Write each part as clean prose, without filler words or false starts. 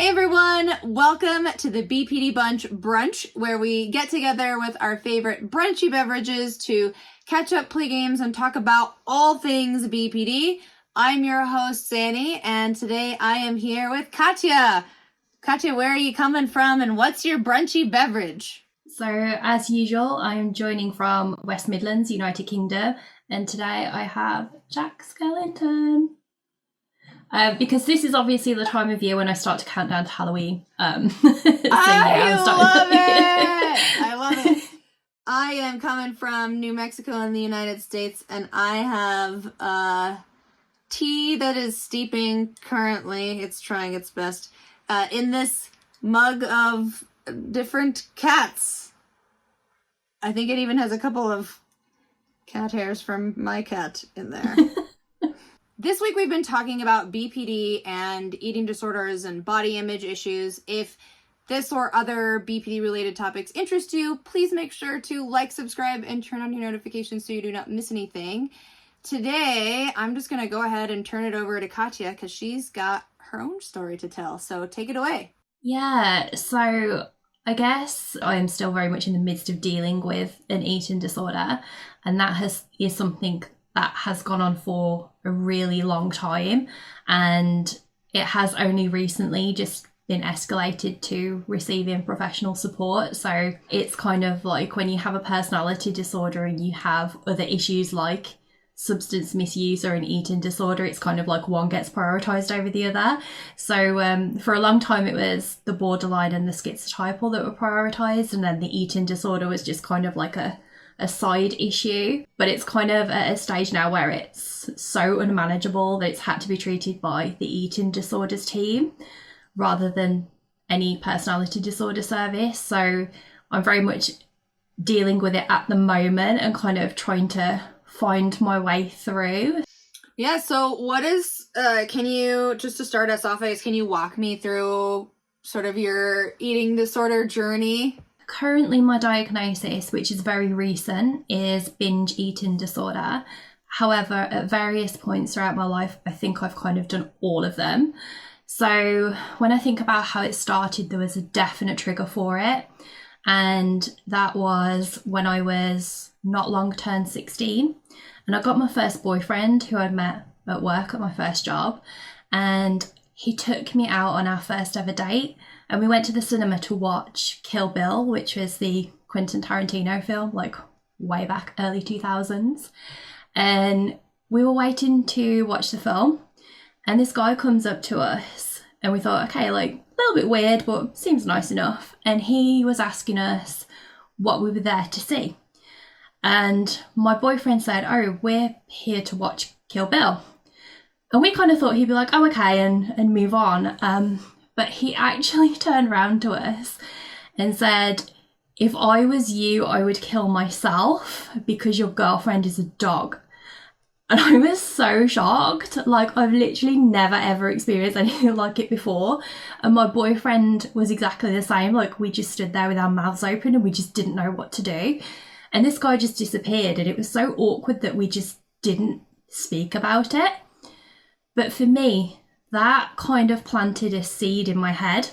Hey everyone, welcome to the BPD Bunch Brunch, where we get together with our favorite brunchy beverages to catch up, play games, and talk about all things BPD. I'm your host, Xannie, and today I am here with Katja. Katja, where are you coming from, and what's your brunchy beverage? So, as usual, I'm joining from West Midlands, United Kingdom, and today I have Jack Skellington. Because this is obviously the time of year when I start to count down to Halloween. I love it. I am coming from New Mexico in the United States, and I have tea that is steeping currently. It's trying its best in this mug of different cats. I think it even has a couple of cat hairs from my cat in there. This week we've been talking about BPD and eating disorders and body image issues. If this or other BPD-related topics interest you, please make sure to like, subscribe, and turn on your notifications so you do not miss anything. Today, I'm just going to go ahead and turn it over to Katja because she's got her own story to tell. So take it away. Yeah, so I guess I am still very much in the midst of dealing with an eating disorder, and that is something that has gone on for a really long time, and it has only recently just been escalated to receiving professional support. So it's kind of like when you have a personality disorder and you have other issues like substance misuse or an eating disorder, it's kind of like one gets prioritized over the other. So for a long time it was the borderline and the schizotypal that were prioritized, and then the eating disorder was just kind of like a side issue. But it's kind of at a stage now where it's so unmanageable that it's had to be treated by the eating disorders team rather than any personality disorder service. So I'm very much dealing with it at the moment and kind of trying to find my way through. Yeah, so what is, can you, just to start us off, I guess, can you walk me through sort of your eating disorder journey? Currently, my diagnosis, which is very recent, is binge eating disorder. However, at various points throughout my life, I think I've kind of done all of them. So when I think about how it started, there was a definite trigger for it. And that was when I was not long turned 16. And I got my first boyfriend, who I'd met at work at my first job. And he took me out on our first ever date. And we went to the cinema to watch Kill Bill, which was the Quentin Tarantino film, like way back early 2000s. And we were waiting to watch the film. And this guy comes up to us and we thought, okay, like a little bit weird, but seems nice enough. And he was asking us what we were there to see. And my boyfriend said, oh, we're here to watch Kill Bill. And we kind of thought he'd be like, oh, okay, and move on. But he actually turned around to us and said, if I was you, I would kill myself because your girlfriend is a dog. And I was so shocked. Like, I've literally never ever experienced anything like it before. And my boyfriend was exactly the same. Like, we just stood there with our mouths open and we just didn't know what to do. And this guy just disappeared, and it was so awkward that we just didn't speak about it. But for me, that kind of planted a seed in my head.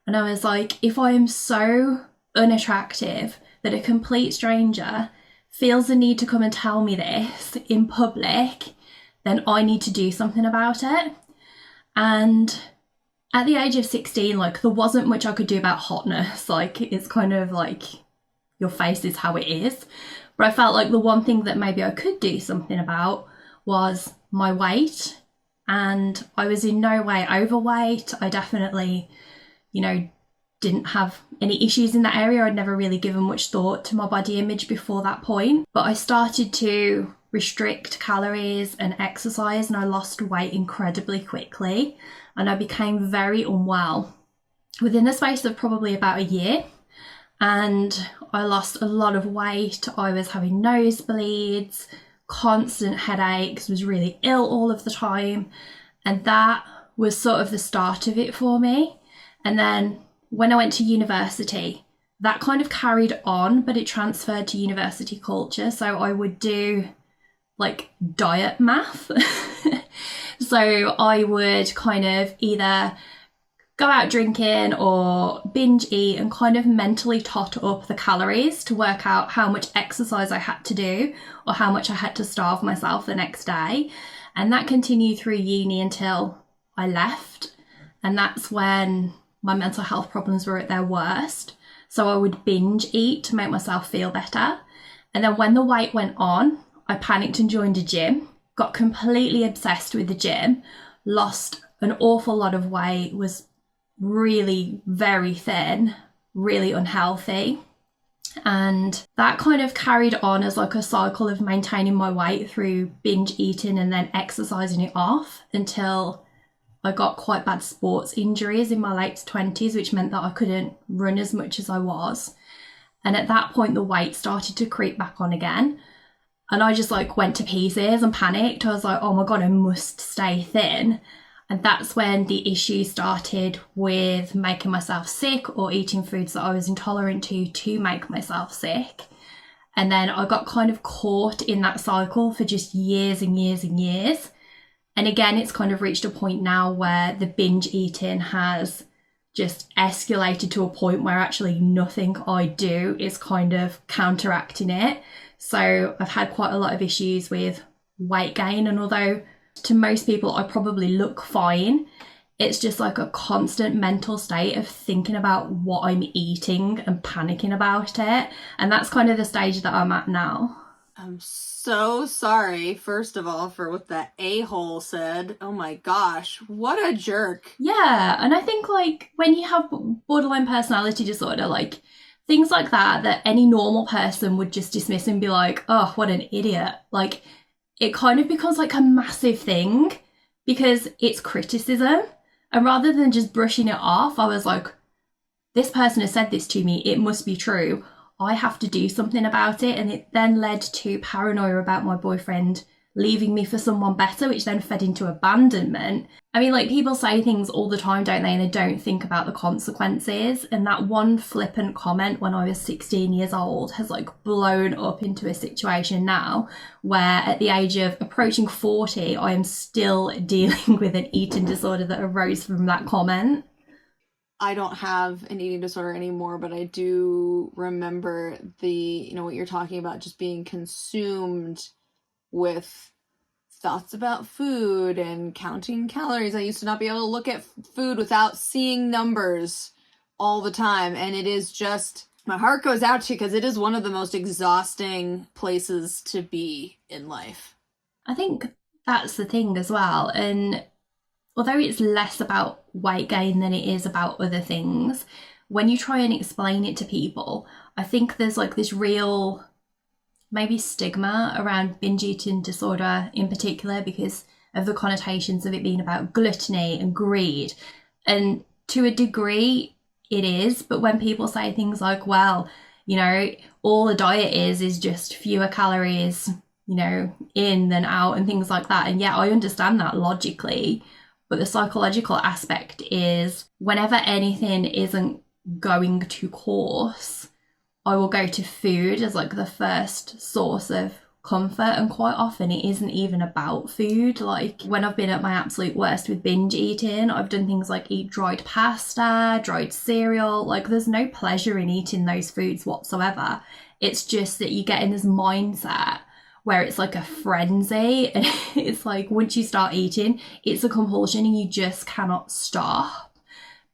And I was like, if I am so unattractive that a complete stranger feels the need to come and tell me this in public, then I need to do something about it. And at the age of 16, like, there wasn't much I could do about hotness. Like, it's kind of like your face is how it is. But I felt like the one thing that maybe I could do something about was my weight. And I was in no way overweight. I definitely, didn't have any issues in that area. I'd never really given much thought to my body image before that point. But I started to restrict calories and exercise, and I lost weight incredibly quickly. And I became very unwell within the space of probably about a year. And I lost a lot of weight. I was having nosebleeds, constant headaches, was really ill all of the time. And that was sort of the start of it for me. And then when I went to university, that kind of carried on, but it transferred to university culture. So I would do like diet math. So I would kind of either go out drinking or binge eat and kind of mentally tot up the calories to work out how much exercise I had to do or how much I had to starve myself the next day. And that continued through uni until I left. And that's when my mental health problems were at their worst. So I would binge eat to make myself feel better. And then when the weight went on, I panicked and joined a gym, got completely obsessed with the gym, lost an awful lot of weight, was really very thin, really unhealthy. And that kind of carried on as like a cycle of maintaining my weight through binge eating and then exercising it off until I got quite bad sports injuries in my late 20s, which meant that I couldn't run as much as I was. And at that point, the weight started to creep back on again. And I just like went to pieces and panicked. I was like, oh my God, I must stay thin. And that's when the issue started with making myself sick or eating foods that I was intolerant to make myself sick. And then I got kind of caught in that cycle for just years and years and years. And again, it's kind of reached a point now where the binge eating has just escalated to a point where actually nothing I do is kind of counteracting it. So I've had quite a lot of issues with weight gain, and although to most people I probably look fine, it's just like a constant mental state of thinking about what I'm eating and panicking about it. And that's kind of the stage that I'm at now. I'm so sorry, first of all, for what that a-hole said. Oh my gosh, what a jerk. Yeah, and I think like when you have borderline personality disorder, like things like that any normal person would just dismiss and be like, oh, what an idiot. Like it kind of becomes like a massive thing because it's criticism. And rather than just brushing it off, I was like, this person has said this to me, it must be true. I have to do something about it. And it then led to paranoia about my boyfriend leaving me for someone better, which then fed into abandonment. I mean, like people say things all the time, don't they? And they don't think about the consequences. And that one flippant comment when I was 16 years old has like blown up into a situation now where at the age of approaching 40, I am still dealing with an eating disorder that arose from that comment. I don't have an eating disorder anymore, but I do remember what you're talking about, just being consumed with thoughts about food and counting calories. I used to not be able to look at food without seeing numbers all the time. And it is just, my heart goes out to you because it is one of the most exhausting places to be in life. I think that's the thing as well. And although it's less about weight gain than it is about other things, when you try and explain it to people, I think there's like this real maybe stigma around binge eating disorder in particular because of the connotations of it being about gluttony and greed. And to a degree it is, but when people say things like, well, all a diet is just fewer calories, in than out and things like that. And yeah, I understand that logically, but the psychological aspect is whenever anything isn't going to course, I will go to food as like the first source of comfort, and quite often it isn't even about food. Like when I've been at my absolute worst with binge eating, I've done things like eat dried pasta, dried cereal. Like there's no pleasure in eating those foods whatsoever. It's just that you get in this mindset where it's like a frenzy, and it's like once you start eating, it's a compulsion and you just cannot stop.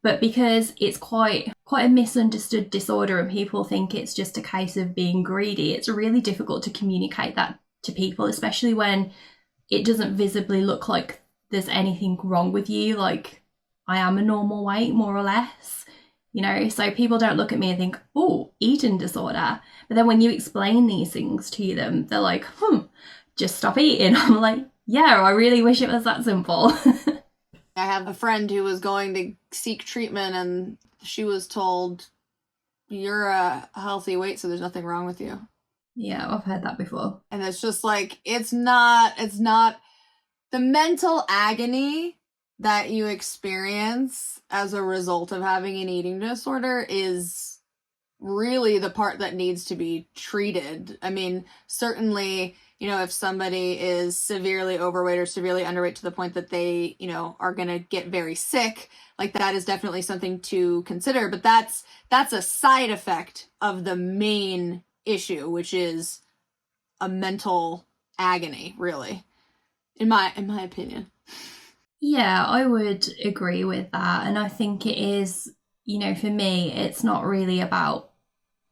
But because it's quite a misunderstood disorder and people think it's just a case of being greedy, it's really difficult to communicate that to people, especially when it doesn't visibly look like there's anything wrong with you. Like I am a normal weight, more or less, so people don't look at me and think, oh, eating disorder. But then when you explain these things to them, they're like, just stop eating. I'm like, yeah, I really wish it was that simple. I have a friend who was going to seek treatment and she was told, you're a healthy weight, so there's nothing wrong with you. Yeah, I've heard that before. And it's just like, it's not the mental agony that you experience as a result of having an eating disorder is really the part that needs to be treated. I mean, certainly you know, if somebody is severely overweight or severely underweight to the point that they, you know, are going to get very sick, like that is definitely something to consider. But that's a side effect of the main issue, which is a mental agony, really, in my opinion. Yeah, I would agree with that. And I think it is, you know, for me, it's not really about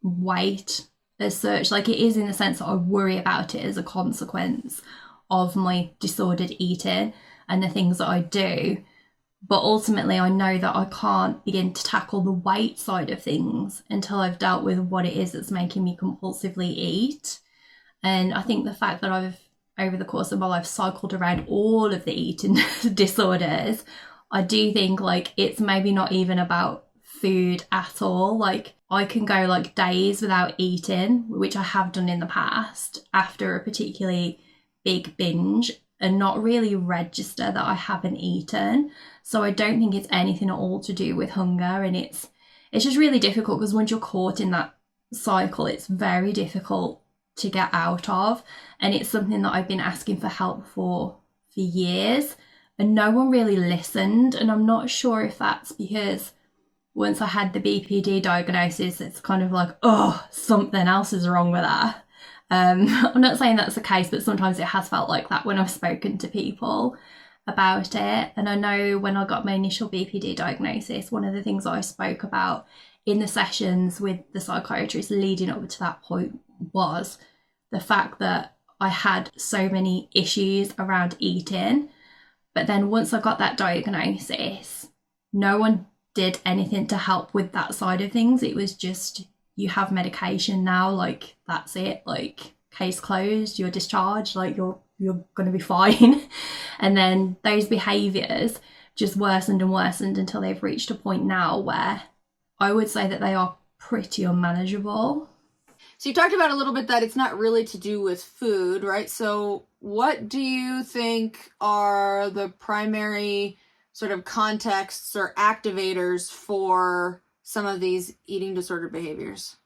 weight as such. Like, it is in the sense that I worry about it as a consequence of my disordered eating and the things that I do. But ultimately, I know that I can't begin to tackle the weight side of things until I've dealt with what it is that's making me compulsively eat. And I think the fact that I've, over the course of my life, cycled around all of the eating disorders, I do think like it's maybe not even about food at all. Like, I can go like days without eating, which I have done in the past after a particularly big binge, and not really register that I haven't eaten. So I don't think it's anything at all to do with hunger. And it's just really difficult because once you're caught in that cycle, it's very difficult to get out of. And it's something that I've been asking for help for years, and no one really listened. And I'm not sure if that's because once I had the BPD diagnosis, it's kind of like, oh, something else is wrong with that. I'm not saying that's the case, but sometimes it has felt like that when I've spoken to people about it. And I know when I got my initial BPD diagnosis, one of the things I spoke about in the sessions with the psychiatrist leading up to that point was the fact that I had so many issues around eating. But then once I got that diagnosis, no one did anything to help with that side of things. It was just, you have medication now, like that's it, like case closed, you're discharged, like you're going to be fine. And then those behaviours just worsened and worsened until they've reached a point now where I would say that they are pretty unmanageable. So you talked about a little bit that it's not really to do with food, right? So what do you think are the primary sort of contexts or activators for some of these eating disorder behaviors?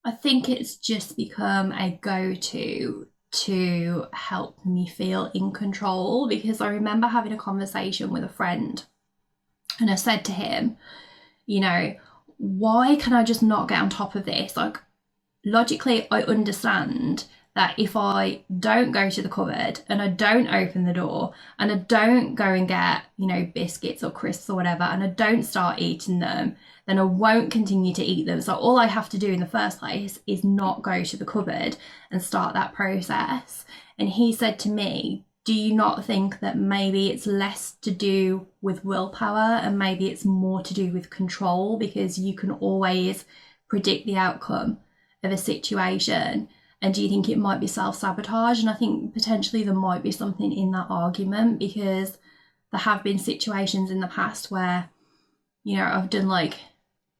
I think it's just become a go-to to help me feel in control, because I remember having a conversation with a friend and I said to him, you know, why can I just not get on top of this? Like, logically, I understand that if I don't go to the cupboard and I don't open the door and I don't go and get, you know, biscuits or crisps or whatever, and I don't start eating them, then I won't continue to eat them. So all I have to do in the first place is not go to the cupboard and start that process. And he said to me, do you not think that maybe it's less to do with willpower and maybe it's more to do with control, because you can always predict the outcome of a situation? And do you think it might be self-sabotage? And I think potentially there might be something in that argument, because there have been situations in the past where, you know, I've done like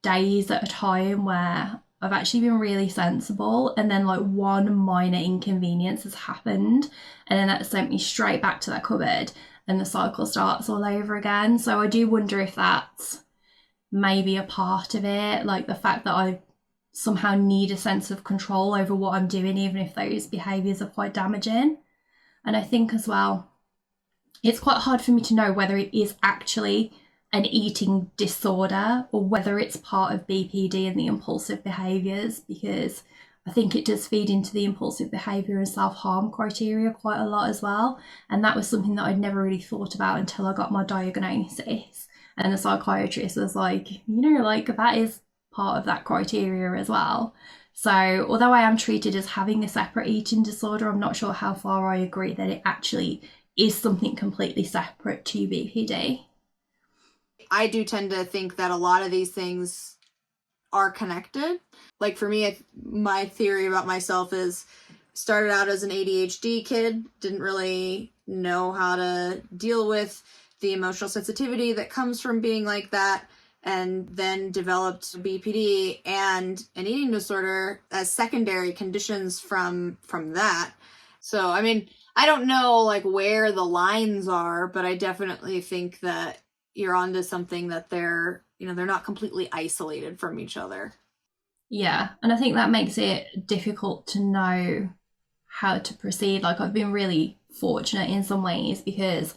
days at a time where I've actually been really sensible, and then like one minor inconvenience has happened and then that sent me straight back to that cupboard and the cycle starts all over again. So I do wonder if that's maybe a part of it, like the fact that I somehow need a sense of control over what I'm doing, even if those behaviours are quite damaging. And I think as well, it's quite hard for me to know whether it is actually an eating disorder or whether it's part of BPD and the impulsive behaviours, because I think it does feed into the impulsive behaviour and self-harm criteria quite a lot as well. And that was something that I'd never really thought about until I got my diagnosis. And the psychiatrist was like, you know, like that is part of that criteria as well. So although I am treated as having a separate eating disorder, I'm not sure how far I agree that it actually is something completely separate to BPD. I do tend to think that a lot of these things are connected. Like for me, my theory about myself is started out as an ADHD kid, didn't really know how to deal with the emotional sensitivity that comes from being like that, and then developed BPD and an eating disorder as secondary conditions from that. So, I mean, I don't know like where the lines are, but I definitely think that you're onto something, that they're not completely isolated from each other. Yeah, and I think that makes it difficult to know how to proceed. Like, I've been really fortunate in some ways because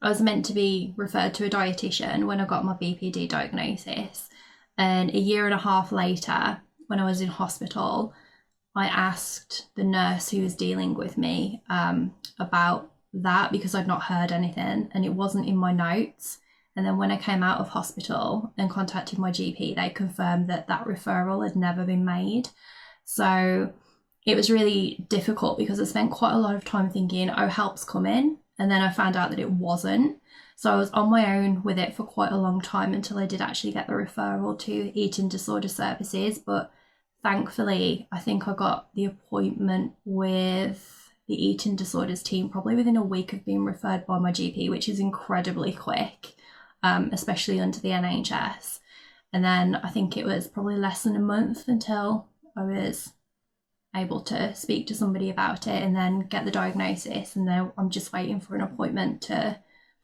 I was meant to be referred to a dietitian when I got my BPD diagnosis. And a year and a half later, when I was in hospital, I asked the nurse who was dealing with me about that because I'd not heard anything and it wasn't in my notes. And then when I came out of hospital and contacted my GP, they confirmed that that referral had never been made. So it was really difficult because I spent quite a lot of time thinking, oh, help's coming. And then I found out that it wasn't. So I was on my own with it for quite a long time until I did actually get the referral to eating disorder services. But thankfully, I think I got the appointment with the eating disorders team probably within a week of being referred by my GP, which is incredibly quick, especially under the NHS. And then I think it was probably less than a month until I was able to speak to somebody about it and then get the diagnosis. And then I'm just waiting for an appointment to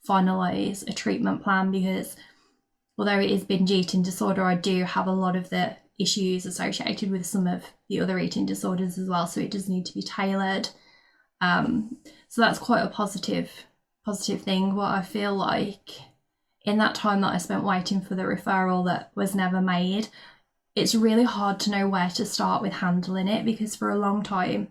finalise a treatment plan because although it is binge eating disorder, I do have a lot of the issues associated with some of the other eating disorders as well. So it does need to be tailored. So that's quite a positive thing. What I feel like in that time that I spent waiting for the referral that was never made, it's really hard to know where to start with handling it because for a long time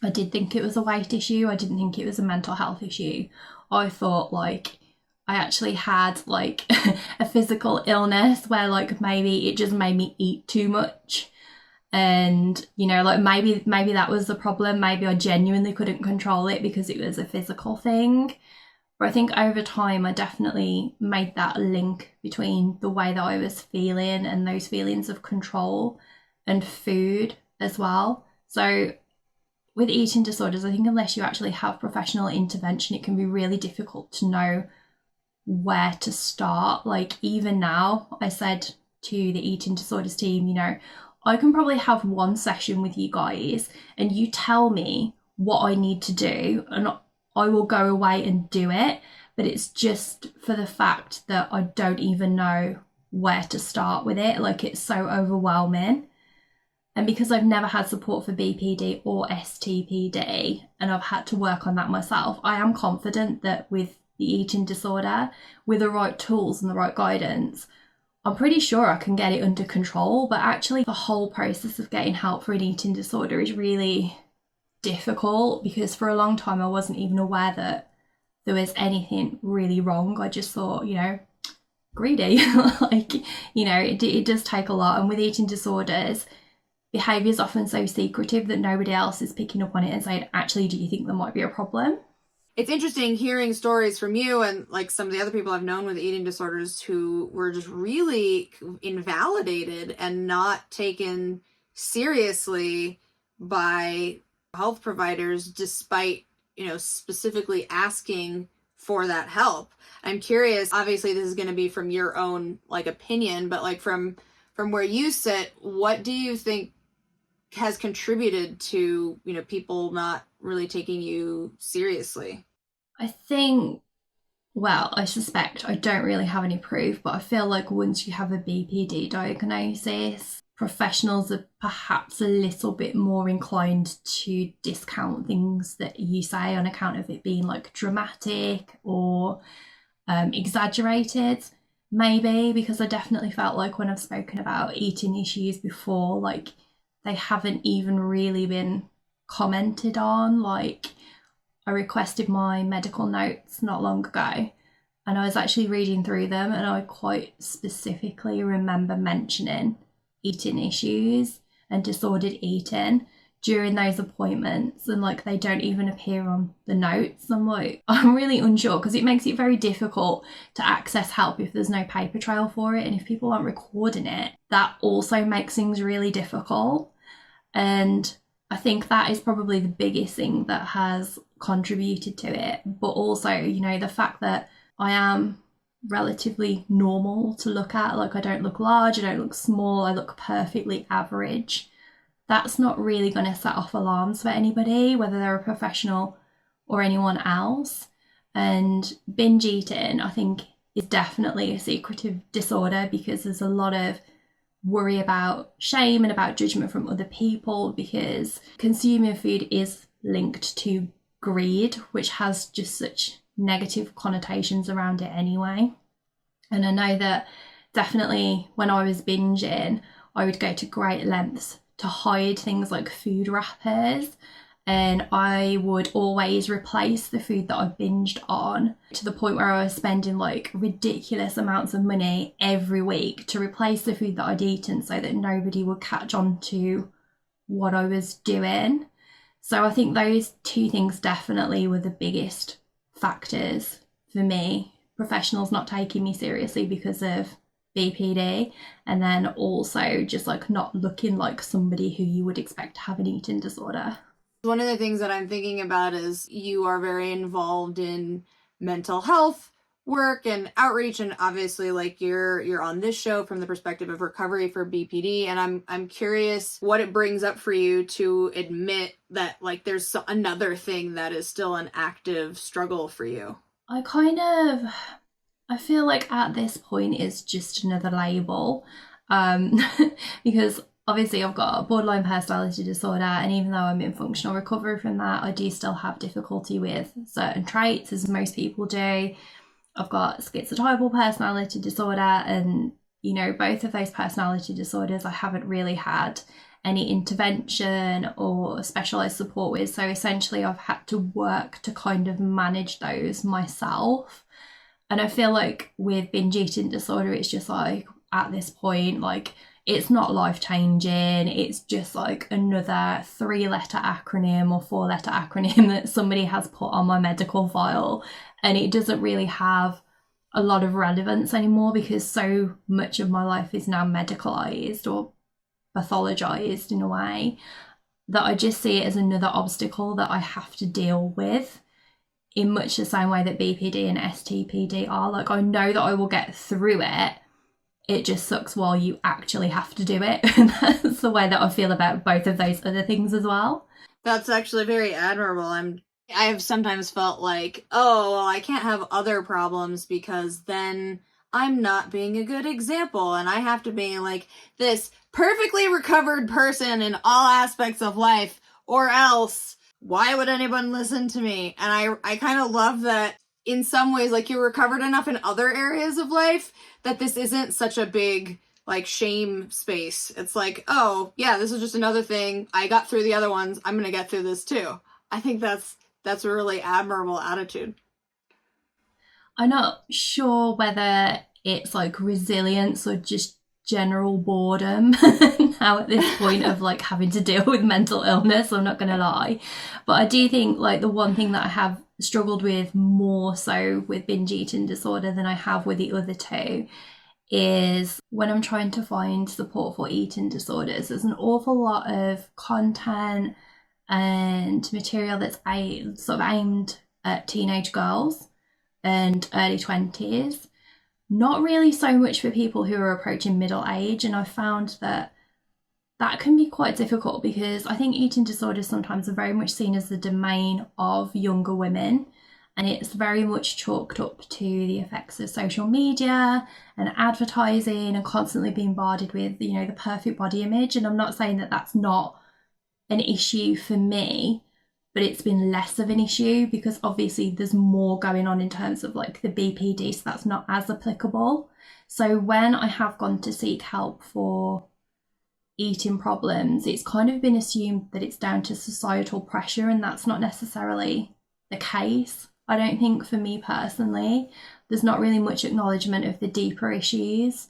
I did think it was a weight issue. I didn't think it was a mental health issue. I thought like I actually had like a physical illness where like maybe it just made me eat too much. And, you know, like maybe that was the problem. Maybe I genuinely couldn't control it because it was a physical thing. But I think over time, I definitely made that link between the way that I was feeling and those feelings of control and food as well. So with eating disorders, I think unless you actually have professional intervention, it can be really difficult to know where to start. Like even now, I said to the eating disorders team, you know, I can probably have one session with you guys and you tell me what I need to do and I will go away and do it. But it's just for the fact that I don't even know where to start with it. Like it's so overwhelming. And because I've never had support for BPD or STPD and I've had to work on that myself, I am confident that with the eating disorder, with the right tools and the right guidance, I'm pretty sure I can get it under control. But actually the whole process of getting help for an eating disorder is really difficult because for a long time I wasn't even aware that there was anything really wrong. I just thought, you know, greedy. Like, you know, it does take a lot. And with eating disorders, behaviour is often so secretive that nobody else is picking up on it and saying, actually, do you think there might be a problem? It's interesting hearing stories from you and like some of the other people I've known with eating disorders who were just really invalidated and not taken seriously by health providers despite, you know, specifically asking for that help. I'm curious, obviously this is going to be from your own like opinion, but like from where you sit, what do you think has contributed to, you know, people not really taking you seriously? I think, well, I suspect, I don't really have any proof, but I feel like once you have a BPD diagnosis, professionals are perhaps a little bit more inclined to discount things that you say on account of it being like dramatic or exaggerated, maybe, because I definitely felt like when I've spoken about eating issues before, like they haven't even really been commented on. Like I requested my medical notes not long ago and I was actually reading through them and I quite specifically remember mentioning eating issues and disordered eating during those appointments, and like they don't even appear on the notes. I'm like, I'm really unsure because it makes it very difficult to access help if there's no paper trail for it, and if people aren't recording it, that also makes things really difficult. And I think that is probably the biggest thing that has contributed to it. But also, you know, the fact that I am relatively normal to look at, like I don't look large, I don't look small, I look perfectly average. That's not really going to set off alarms for anybody, whether they're a professional or anyone else. And binge eating, I think, is definitely a secretive disorder because there's a lot of worry about shame and about judgment from other people, because consuming food is linked to greed, which has just such negative connotations around it anyway. And I know that definitely when I was binging, I would go to great lengths to hide things like food wrappers, and I would always replace the food that I binged on, to the point where I was spending like ridiculous amounts of money every week to replace the food that I'd eaten so that nobody would catch on to what I was doing. So I think those two things definitely were the biggest factors for me. Professionals not taking me seriously because of BPD, and then also just like not looking like somebody who you would expect to have an eating disorder. One of the things that I'm thinking about is you are very involved in mental health work and outreach, and obviously like you're on this show from the perspective of recovery for BPD, and I'm curious what it brings up for you to admit that like there's another thing that is still an active struggle for you. I feel like at this point it's just another label, because obviously I've got a borderline personality disorder, and even though I'm in functional recovery from that, I do still have difficulty with certain traits, as most people do. I've got schizotypal personality disorder, and both of those personality disorders I haven't really had any intervention or specialized support with. So essentially I've had to work to kind of manage those myself. And I feel like with binge eating disorder, it's just like at this point, like it's not life-changing. It's just like another 3-letter acronym or 4-letter acronym that somebody has put on my medical file. And it doesn't really have a lot of relevance anymore because so much of my life is now medicalized or pathologized in a way that I just see it as another obstacle that I have to deal with, in much the same way that BPD and STPD are. Like, I know that I will get through it. It just sucks while you actually have to do it. And that's the way that I feel about both of those other things as well. That's actually very admirable. I have sometimes felt like, oh, well, I can't have other problems because then I'm not being a good example, and I have to be like this perfectly recovered person in all aspects of life, or else why would anyone listen to me? And I kind of love that in some ways, like, you're recovered enough in other areas of life that this isn't such a big like shame space. It's like, oh yeah, this is just another thing. I got through the other ones. I'm gonna get through this too. I think that's a really admirable attitude. I'm not sure whether it's like resilience or just general boredom now at this point of like having to deal with mental illness, I'm not gonna lie. But I do think like the one thing that I have struggled with more so with binge eating disorder than I have with the other two is when I'm trying to find support for eating disorders, there's an awful lot of content and material that's sort of aimed at teenage girls and early 20s. Not really so much for people who are approaching middle age, and I've found that can be quite difficult because I think eating disorders sometimes are very much seen as the domain of younger women, and it's very much chalked up to the effects of social media and advertising and constantly being bombarded with, the perfect body image. And I'm not saying that that's not an issue for me, but it's been less of an issue because obviously there's more going on in terms of like the BPD, so that's not as applicable. So when I have gone to seek help for eating problems, it's kind of been assumed that it's down to societal pressure, and that's not necessarily the case. I don't think for me personally, there's not really much acknowledgement of the deeper issues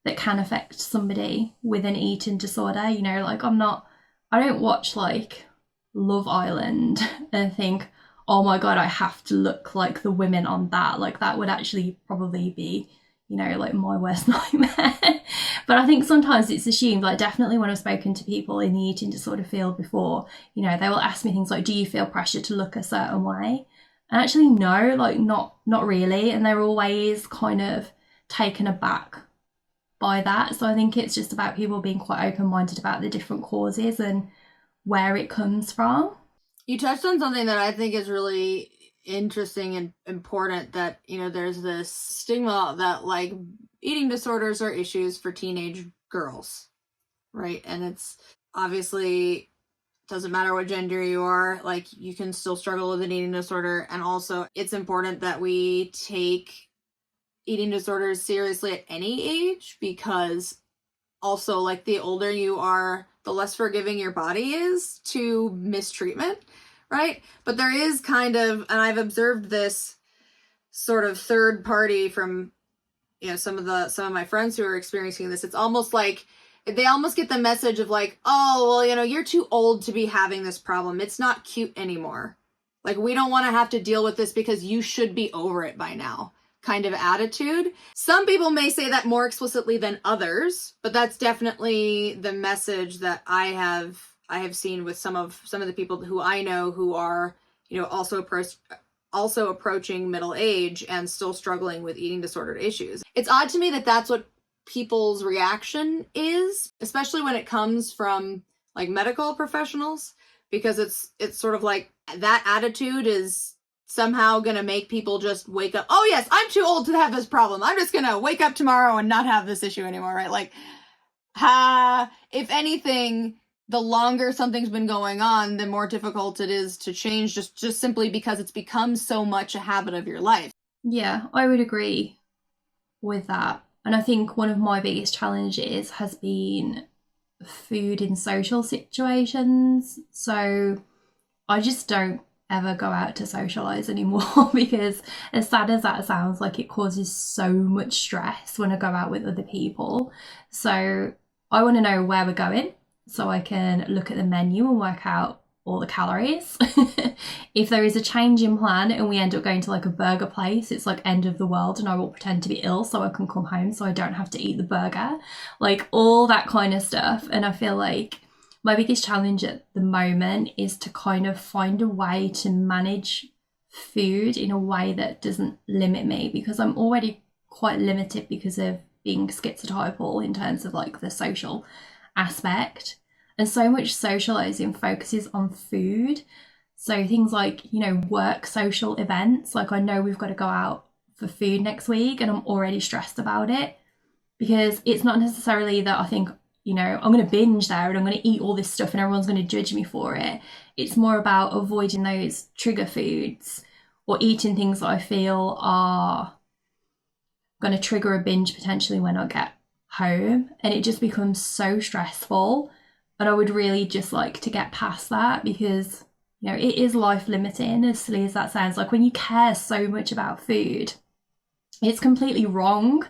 that can affect somebody with an eating disorder. Like I don't watch like Love Island and think, oh my God, I have to look like the women on that. Like that would actually probably be, like my worst nightmare. But I think sometimes it's assumed, like definitely when I've spoken to people in the eating disorder field before, they will ask me things like, do you feel pressure to look a certain way? And actually, no, like not really. And they're always kind of taken aback by that. So I think it's just about people being quite open-minded about the different causes and where it comes from. You touched on something that I think is really interesting and important, that there's this stigma that like eating disorders are issues for teenage girls, right? And it's obviously doesn't matter what gender you are, like you can still struggle with an eating disorder. And also it's important that we take eating disorders seriously at any age, because also like the older you are, the less forgiving your body is to mistreatment, right? But there is kind of, and I've observed this sort of third party from, you know, some of my friends who are experiencing this. It's almost like they almost get the message of like, oh, well, you know, you're too old to be having this problem. It's not cute anymore. Like, we don't want to have to deal with this because you should be over it by now, kind of attitude. Some people may say that more explicitly than others, but that's definitely the message that I have seen with some of the people who I know who are, you know, also approaching middle age and still struggling with eating disordered issues. It's odd to me that that's what people's reaction is, especially when it comes from like medical professionals, because it's sort of like that attitude is somehow going to make people just wake up. Oh yes, I'm too old to have this problem. I'm just going to wake up tomorrow and not have this issue anymore, right? Like, if anything, the longer something's been going on, the more difficult it is to change, just simply because it's become so much a habit of your life. Yeah, I would agree with that. And I think one of my biggest challenges has been food in social situations. So I just don't ever go out to socialise anymore because, as sad as that sounds, like it causes so much stress when I go out with other people. So I want to know where we're going so I can look at the menu and work out all the calories. If there is a change in plan and we end up going to like a burger place, it's like end of the world, and I will pretend to be ill so I can come home so I don't have to eat the burger, like all that kind of stuff. And I feel like my biggest challenge at the moment is to kind of find a way to manage food in a way that doesn't limit me, because I'm already quite limited because of being schizotypal in terms of like the social aspect. And so much socializing focuses on food. So things like, you know, work social events, like I know we've got to go out for food next week and I'm already stressed about it, because it's not necessarily that I think, you know, I'm going to binge there and I'm going to eat all this stuff and everyone's going to judge me for it. It's more about avoiding those trigger foods or eating things that I feel are going to trigger a binge potentially when I get home. And it just becomes so stressful. But I would really just like to get past that, because, you know, it is life limiting, as silly as that sounds. Like, when you care so much about food, it's completely wrong.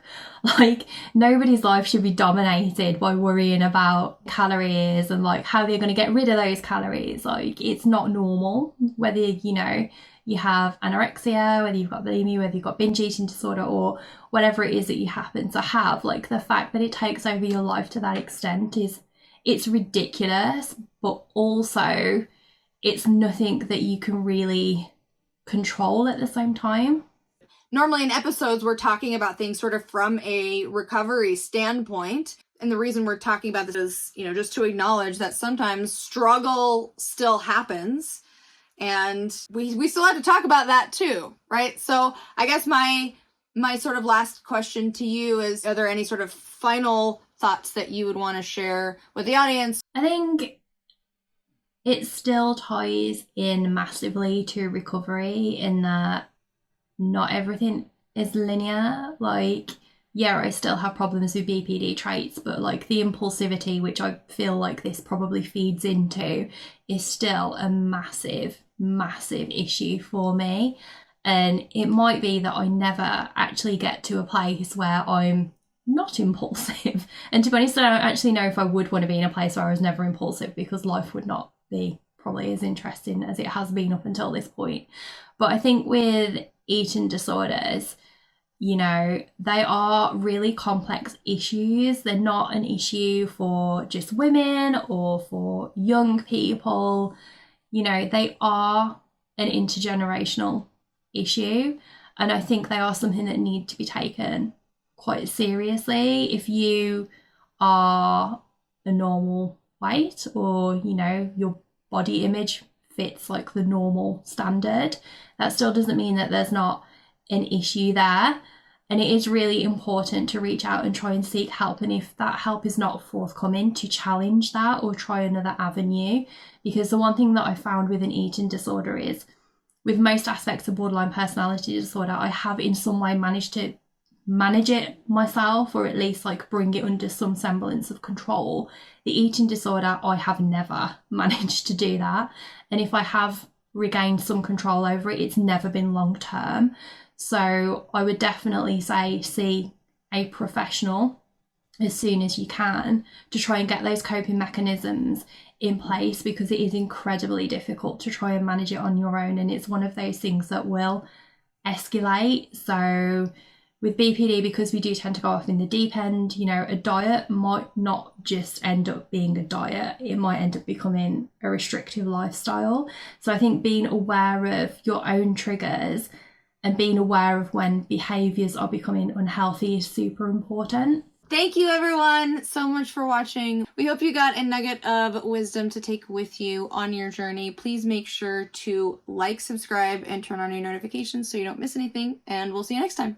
Like, nobody's life should be dominated by worrying about calories and like how they're going to get rid of those calories. Like, it's not normal, whether, you know, you have anorexia, whether you've got bulimia, whether you've got binge eating disorder, or whatever it is that you happen to have. Like, the fact that it takes over your life to that extent it's ridiculous, but also it's nothing that you can really control at the same time. Normally in episodes, we're talking about things sort of from a recovery standpoint. And the reason we're talking about this is, you know, just to acknowledge that sometimes struggle still happens. And we still have to talk about that too, right? So I guess my sort of last question to you is, are there any sort of final thoughts that you would want to share with the audience? I think it still ties in massively to recovery, in that not everything is linear. Like, yeah, I still have problems with BPD traits, but like the impulsivity, which I feel like this probably feeds into, is still a massive issue for me. And it might be that I never actually get to a place where I'm not impulsive. And to be honest, I don't actually know if I would want to be in a place where I was never impulsive, because life would not be probably as interesting as it has been up until this point. But I think with eating disorders, you know, they are really complex issues. They're not an issue for just women or for young people. You know, they are an intergenerational issue. And I think they are something that need to be taken quite seriously. If you are a normal weight, or, you know, your body image fits like the normal standard, that still doesn't mean that there's not an issue there. And it is really important to reach out and try and seek help. And if that help is not forthcoming, to challenge that or try another avenue. Because the one thing that I found with an eating disorder is, with most aspects of borderline personality disorder, I have in some way managed to manage it myself, or at least like bring it under some semblance of control. The eating disorder, I have never managed to do that. And if I have regained some control over it, it's never been long term. So I would definitely say see a professional as soon as you can to try and get those coping mechanisms in place, because it is incredibly difficult to try and manage it on your own, and it's one of those things that will escalate. So with BPD, because we do tend to go off in the deep end, you know, a diet might not just end up being a diet, it might end up becoming a restrictive lifestyle. So I think being aware of your own triggers and being aware of when behaviours are becoming unhealthy is super important. Thank you everyone so much for watching. We hope you got a nugget of wisdom to take with you on your journey. Please make sure to like, subscribe, and turn on your notifications so you don't miss anything, and we'll see you next time.